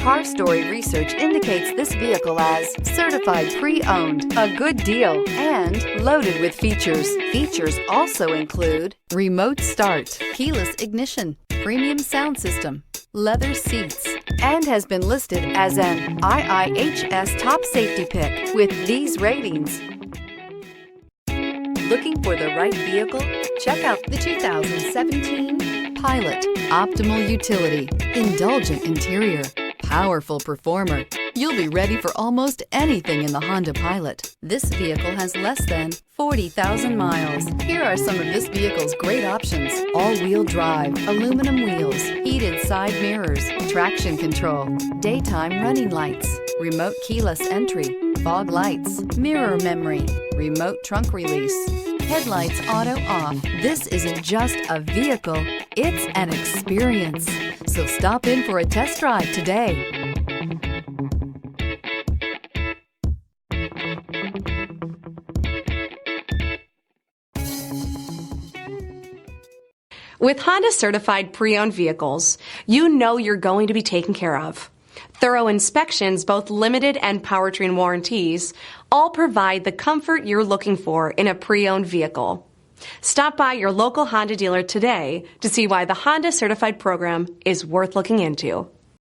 Car Story research indicates this vehicle as certified pre-owned, a good deal, and loaded with features. Features also include remote start, keyless ignition, premium sound system, leather seats, and has been listed as an IIHS top safety pick with these ratings. Looking for the right vehicle? Check out the 2017 Pilot. Optimal utility, indulgent interior, powerful performer. You'll be ready for almost anything in the Honda Pilot. This vehicle has less than 40,000 miles. Here are some of this vehicle's great options: all-wheel drive, aluminum wheels, heated side mirrors, traction control, daytime running lights, remote keyless entry, fog lights, mirror memory, remote trunk release, headlights auto off. This isn't just a vehicle, it's an experience. So stop in for a test drive today. With Honda certified pre-owned vehicles, you know you're going to be taken care of. Thorough inspections, both limited and powertrain warranties, all provide the comfort you're looking for in a pre-owned vehicle. Stop by your local Honda dealer today to see why the Honda Certified program is worth looking into.